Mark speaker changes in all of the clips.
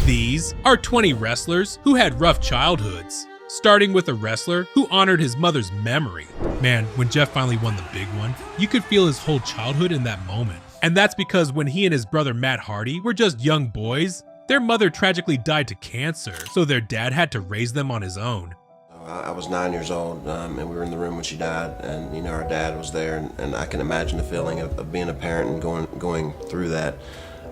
Speaker 1: These are 20 wrestlers who had rough childhoods, starting with a wrestler who honored his mother's memory. Man, when Jeff finally won the big one, you could feel his whole childhood in that moment. And that's because when he and his brother Matt Hardy were just young boys, their mother tragically died to cancer, so their dad had to raise them on his own.
Speaker 2: I was 9 years old, and we were in the room when she died, and our dad was there, and I can imagine the feeling of being a parent and going through that,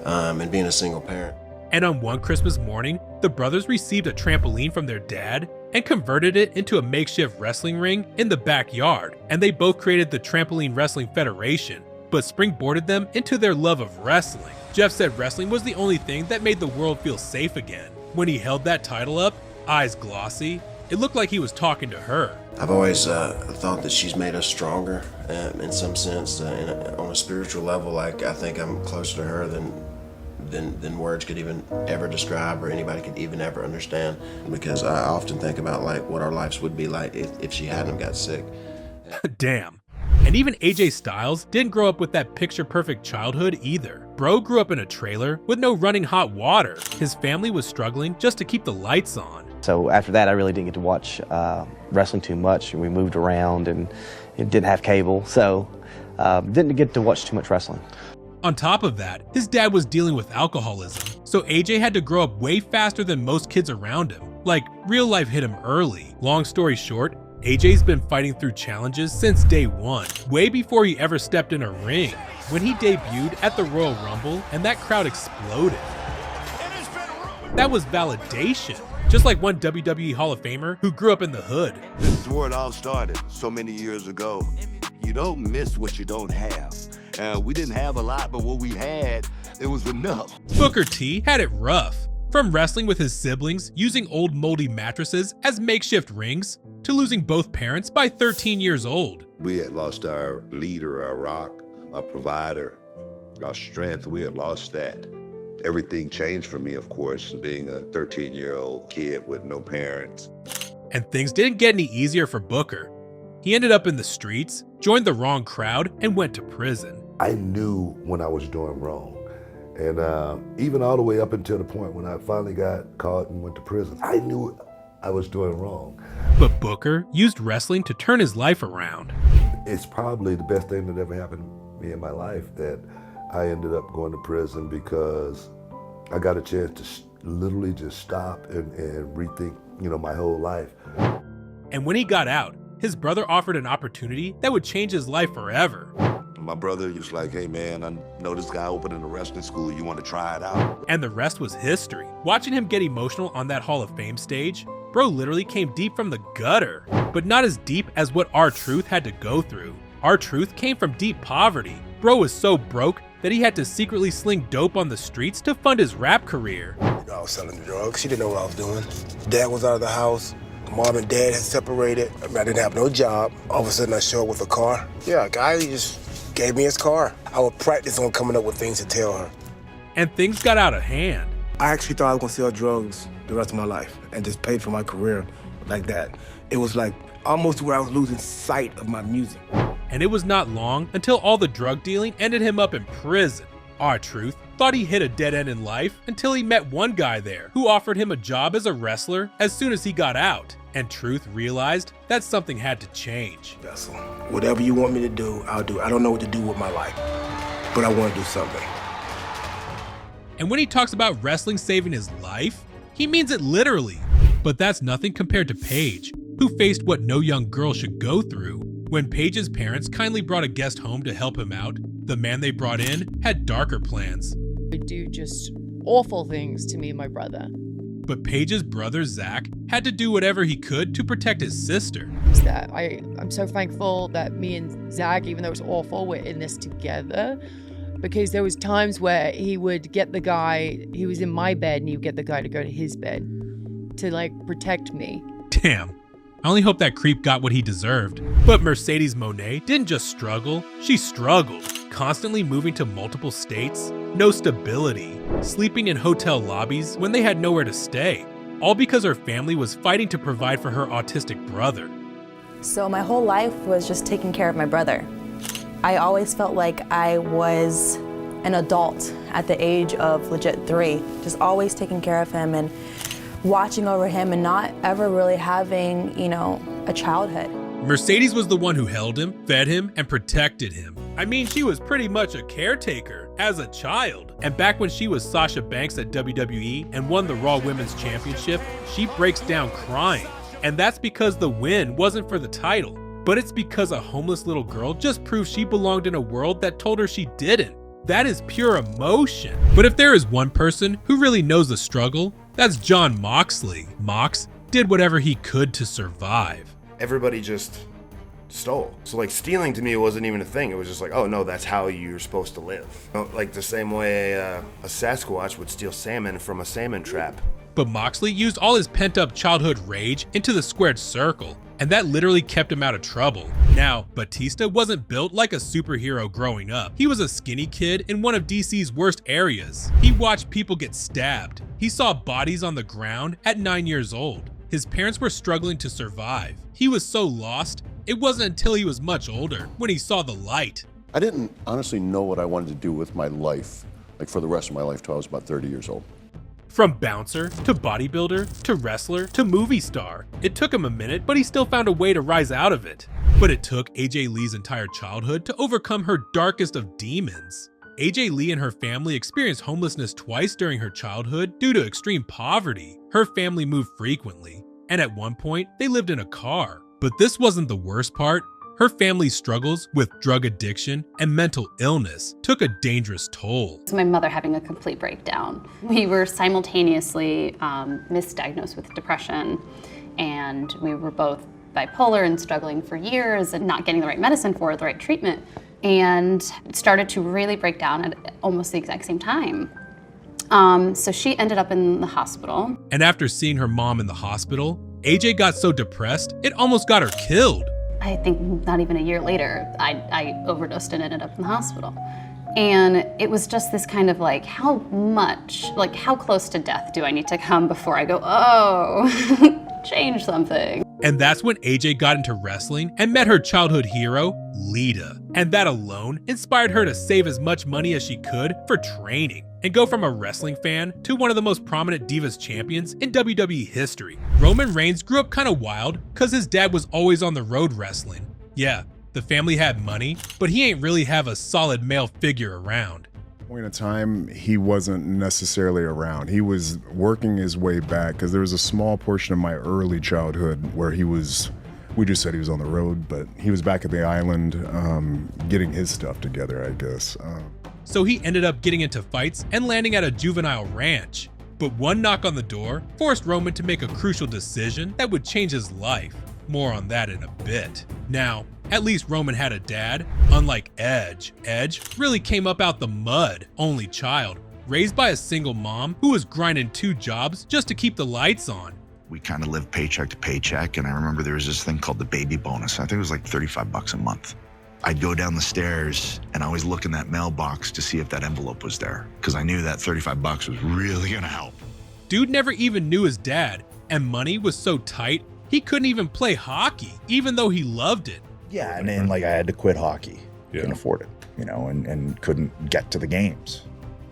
Speaker 2: and being a single parent.
Speaker 1: And on one Christmas morning, the brothers received a trampoline from their dad and converted it into a makeshift wrestling ring in the backyard, and they both created the Trampoline Wrestling Federation, but springboarded them into their love of wrestling. Jeff said wrestling was the only thing that made the world feel safe again. When he held that title up, eyes glossy, it looked like he was talking to her.
Speaker 2: I've always thought that she's made us stronger in some sense, on a spiritual level. Like, I think I'm closer to her than words could even ever describe, or anybody could even ever understand, because I often think about like what our lives would be like if she hadn't got sick.
Speaker 1: Damn. And even AJ Styles didn't grow up with that picture-perfect childhood either. Bro grew up in a trailer with no running hot water. His family was struggling just to keep the lights on.
Speaker 3: So after that, I really didn't get to watch wrestling too much. We moved around and it didn't have cable, so didn't get to watch too much wrestling.
Speaker 1: On top of that, his dad was dealing with alcoholism, so AJ had to grow up way faster than most kids around him. Like, real life hit him early. Long story short, AJ's been fighting through challenges since day one, way before he ever stepped in a ring. When he debuted at the Royal Rumble and that crowd exploded. That was validation. Just like one WWE Hall of Famer who grew up in the hood.
Speaker 4: This is where it all started so many years ago. You don't miss what you don't have. We didn't have a lot, but what we had, it was enough.
Speaker 1: Booker T had it rough. From wrestling with his siblings, using old moldy mattresses as makeshift rings, to losing both parents by 13 years old.
Speaker 4: We had lost our leader, our rock, our provider, our strength. We had lost that. Everything changed for me, of course, being a 13-year-old kid with no parents.
Speaker 1: And things didn't get any easier for Booker. He ended up in the streets, joined the wrong crowd, and went to prison.
Speaker 5: I knew when I was doing wrong. And even all the way up until the point when I finally got caught and went to prison, I knew I was doing wrong.
Speaker 1: But Booker used wrestling to turn his life around.
Speaker 5: It's probably the best thing that ever happened to me in my life, that I ended up going to prison, because I got a chance to literally just stop and rethink, my whole life.
Speaker 1: And when he got out, his brother offered an opportunity that would change his life forever.
Speaker 4: My brother was like, hey man, I know this guy opening a wrestling school, you want to try it out?
Speaker 1: And the rest was history. Watching him get emotional on that Hall of Fame stage, bro literally came deep from the gutter. But not as deep as what R-Truth had to go through. R-Truth came from deep poverty. Bro was so broke that he had to secretly sling dope on the streets to fund his rap career.
Speaker 6: I was selling drugs. She didn't know what I was doing. Dad was out of the house. Mom and dad had separated. I didn't have no job. All of a sudden I show up with a car. Yeah, a guy just gave me his car. I would practice on coming up with things to tell her.
Speaker 1: And things got out of hand.
Speaker 6: I actually thought I was gonna sell drugs the rest of my life and just paid for my career like that. It was like almost where I was losing sight of my music.
Speaker 1: And it was not long until all the drug dealing ended him up in prison. R-Truth thought he hit a dead end in life until he met one guy there who offered him a job as a wrestler as soon as he got out. And Truth realized that something had to change.
Speaker 6: Vessel, whatever you want me to do, I'll do. I don't know what to do with my life, but I want to do something.
Speaker 1: And when he talks about wrestling saving his life, he means it literally. But that's nothing compared to Paige, who faced what no young girl should go through. When Paige's parents kindly brought a guest home to help him out, the man they brought in had darker plans.
Speaker 7: Would do just awful things to me and my brother.
Speaker 1: But Paige's brother, Zach, had to do whatever he could to protect his sister.
Speaker 7: That I'm so thankful that me and Zach, even though it was awful, we're in this together. Because there was times where he would get the guy, he was in my bed, and he would get the guy to go to his bed to protect me.
Speaker 1: Damn. I only hope that creep got what he deserved. But Mercedes Moné didn't just struggle, she struggled. Constantly moving to multiple states, no stability, sleeping in hotel lobbies when they had nowhere to stay, all because her family was fighting to provide for her autistic brother.
Speaker 8: So my whole life was just taking care of my brother. I always felt like I was an adult at the age of legit 3, just always taking care of him and watching over him and not ever really having, you know, a childhood.
Speaker 1: Mercedes was the one who held him, fed him, and protected him. I mean, she was pretty much a caretaker as a child. And back when she was Sasha Banks at WWE and won the Raw Women's Championship, she breaks down crying. And that's because the win wasn't for the title, but it's because a homeless little girl just proved she belonged in a world that told her she didn't. That is pure emotion. But if there is one person who really knows the struggle, that's Jon Moxley. Mox did whatever he could to survive.
Speaker 9: Everybody just stole. So like stealing to me wasn't even a thing. It was just like, oh no, that's how you're supposed to live. Like the same way a Sasquatch would steal salmon from a salmon trap.
Speaker 1: But Moxley used all his pent-up childhood rage into the squared circle, and that literally kept him out of trouble. Now, Batista wasn't built like a superhero growing up. He was a skinny kid in one of DC's worst areas. He watched people get stabbed. He saw bodies on the ground at 9 years old. His parents were struggling to survive. He was so lost, it wasn't until he was much older when he saw the light.
Speaker 10: I didn't honestly know what I wanted to do with my life, like for the rest of my life till I was about 30 years old.
Speaker 1: From bouncer, to bodybuilder, to wrestler, to movie star. It took him a minute, but he still found a way to rise out of it. But it took AJ Lee's entire childhood to overcome her darkest of demons. AJ Lee and her family experienced homelessness twice during her childhood due to extreme poverty. Her family moved frequently, and at one point, they lived in a car. But this wasn't the worst part. Her family's struggles with drug addiction and mental illness took a dangerous toll.
Speaker 11: My mother having a complete breakdown. We were simultaneously misdiagnosed with depression, and we were both bipolar and struggling for years and not getting the right medicine for it, the right treatment, and started to really break down at almost the exact same time. So she ended up in the hospital.
Speaker 1: And after seeing her mom in the hospital, AJ got so depressed, it almost got her killed.
Speaker 11: I think not even a year later, I overdosed and ended up in the hospital. And it was just this kind of like, how close to death do I need to come before I go, oh, change something?
Speaker 1: And that's when AJ got into wrestling and met her childhood hero, Lita. And that alone inspired her to save as much money as she could for training and go from a wrestling fan to one of the most prominent Divas champions in WWE history. Roman Reigns grew up kind of wild because his dad was always on the road wrestling. Yeah, the family had money, but he ain't really have a solid male figure around.
Speaker 12: Point in time, he wasn't necessarily around. He was working his way back because there was a small portion of my early childhood where we just said he was on the road, but he was back at the island getting his stuff together, I guess.
Speaker 1: So he ended up getting into fights and landing at a juvenile ranch. But one knock on the door forced Roman to make a crucial decision that would change his life. More on that in a bit. Now, at least Roman had a dad, unlike Edge. Edge really came up out the mud, only child, raised by a single mom who was grinding 2 jobs just to keep the lights on.
Speaker 13: We kind of lived paycheck to paycheck, and I remember there was this thing called the baby bonus. I think it was like $35 a month. I'd go down the stairs and always look in that mailbox to see if that envelope was there, because I knew that $35 was really gonna help.
Speaker 1: Dude never even knew his dad, and money was so tight, he couldn't even play hockey, even though he loved it.
Speaker 14: Yeah, and then like I had to quit hockey. Couldn't afford it, and couldn't get to the games.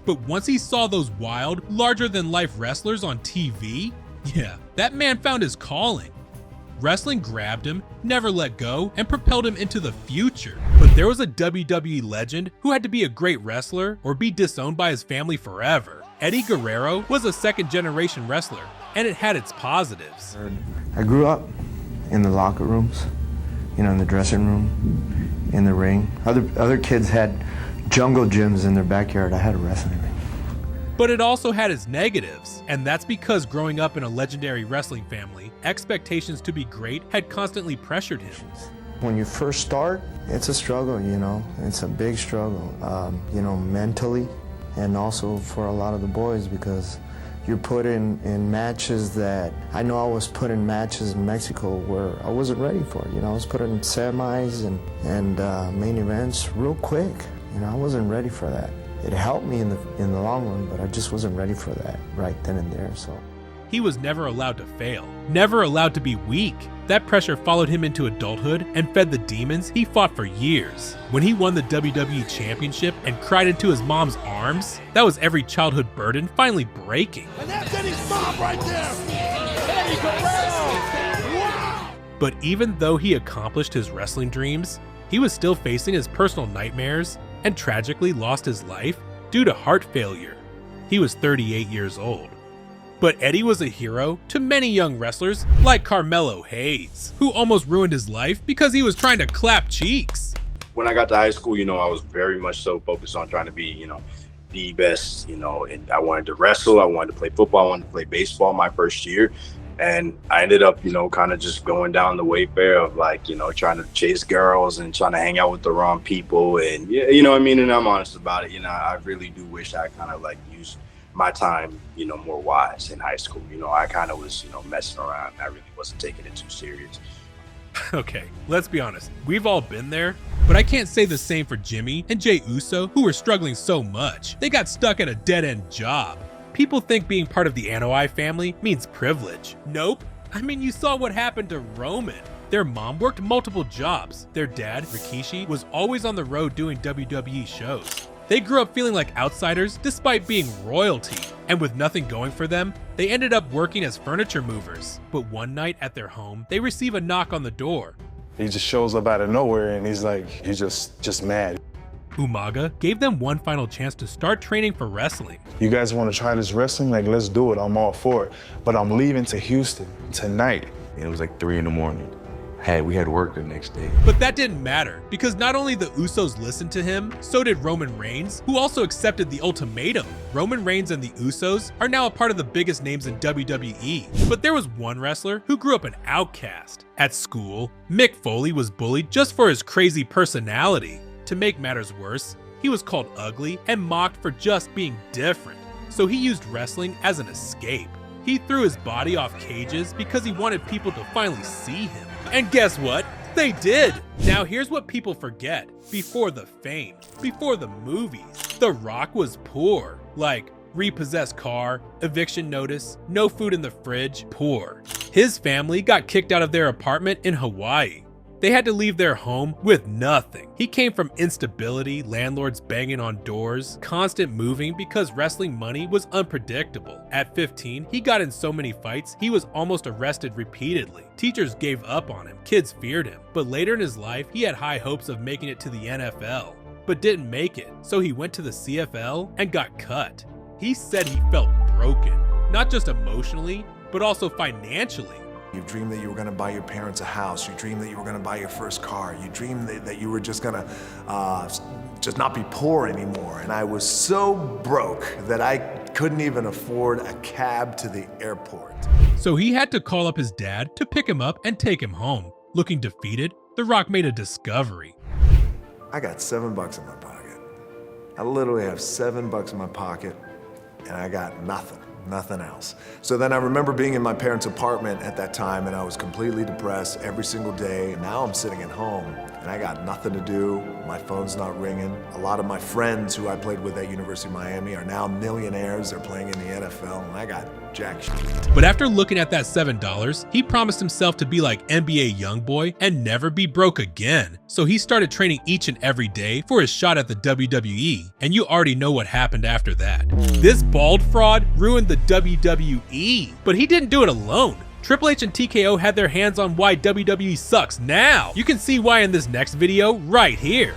Speaker 1: But once he saw those wild, larger-than-life wrestlers on TV, yeah, that man found his calling. Wrestling grabbed him, never let go, and propelled him into the future. But there was a WWE legend who had to be a great wrestler or be disowned by his family forever. Eddie Guerrero was a second-generation wrestler, and it had its positives.
Speaker 15: I grew up in the locker rooms, in the dressing room, in the ring. Other kids had jungle gyms in their backyard. I had a wrestling ring.
Speaker 1: But it also had its negatives, and that's because growing up in a legendary wrestling family, expectations to be great had constantly pressured him.
Speaker 15: When you first start, it's a struggle, It's a big struggle, mentally, and also for a lot of the boys, because you're put in matches that, I know I was put in matches in Mexico where I wasn't ready for it. I was put in semis and main events real quick. I wasn't ready for that. It helped me in the long run, but I just wasn't ready for that right then and there. So
Speaker 1: he was never allowed to fail, never allowed to be weak. That pressure followed him into adulthood and fed the demons he fought for years. When he won the WWE Championship and cried into his mom's arms, that was every childhood burden finally breaking.
Speaker 16: And that's Eddie's mom right there! Eddie Guerrero! Wow!
Speaker 1: But even though he accomplished his wrestling dreams, he was still facing his personal nightmares and tragically lost his life due to heart failure. He was 38 years old. But Eddie was a hero to many young wrestlers like Carmelo Hayes, who almost ruined his life because he was trying to clap cheeks.
Speaker 17: When I got to high school, I was very much so focused on trying to be, the best, and I wanted to wrestle, I wanted to play football, I wanted to play baseball my first year. And I ended up, kind of just going down the wayfare of trying to chase girls and trying to hang out with the wrong people. And and I'm honest about it. I really do wish I kind of used my time, more wise in high school. I kind of was, messing around. I really wasn't taking it too serious.
Speaker 1: Okay, let's be honest. We've all been there, but I can't say the same for Jimmy and Jey Uso, who were struggling so much. They got stuck at a dead-end job. People think being part of the Anoa'i family means privilege. Nope. I mean, you saw what happened to Roman. Their mom worked multiple jobs. Their dad, Rikishi, was always on the road doing WWE shows. They grew up feeling like outsiders despite being royalty. And with nothing going for them, they ended up working as furniture movers. But one night at their home, they receive a knock on the door.
Speaker 18: He just shows up out of nowhere and he's just mad.
Speaker 1: Umaga gave them one final chance to start training for wrestling.
Speaker 18: You guys want to try this wrestling? Let's do it. I'm all for it. But I'm leaving to Houston tonight.
Speaker 19: It was 3 a.m. We had work the next day.
Speaker 1: But that didn't matter, because not only the Usos listened to him, so did Roman Reigns, who also accepted the ultimatum. Roman Reigns and the Usos are now a part of the biggest names in WWE. But there was one wrestler who grew up an outcast. At school, Mick Foley was bullied just for his crazy personality. To make matters worse, he was called ugly and mocked for just being different. So he used wrestling as an escape. He threw his body off cages because he wanted people to finally see him. And guess what? They did! Now here's what people forget. Before the fame, before the movies, The Rock was poor. Repossessed car, eviction notice, no food in the fridge, poor. His family got kicked out of their apartment in Hawaii. They had to leave their home with nothing. He came from instability, landlords banging on doors, constant moving because wrestling money was unpredictable. At 15, he got in so many fights, he was almost arrested repeatedly. Teachers gave up on him, kids feared him. But later in his life, he had high hopes of making it to the NFL, but didn't make it. So he went to the CFL and got cut. He said he felt broken, not just emotionally, but also financially.
Speaker 20: You dreamed that you were going to buy your parents a house. You dreamed that you were going to buy your first car. You dreamed that you were just going to just not be poor anymore. And I was so broke that I couldn't even afford a cab to the airport.
Speaker 1: So he had to call up his dad to pick him up and take him home. Looking defeated, The Rock made a discovery.
Speaker 20: I got $7 in my pocket. I literally have $7 in my pocket, and I got nothing else. So then I remember being in my parents' apartment at that time, and I was completely depressed every single day. Now I'm sitting at home and I got nothing to do. My phone's not ringing. A lot of my friends who I played with at University of Miami are now millionaires. They're playing in the NFL, and I got jack shit.
Speaker 1: But after looking at that $7, he promised himself to be like NBA YoungBoy and never be broke again. So he started training each and every day for his shot at the WWE, and you already know what happened after that. This bald fraud ruined the WWE, but he didn't do it alone. Triple H and TKO had their hands on why WWE sucks now. You can see why in this next video right here.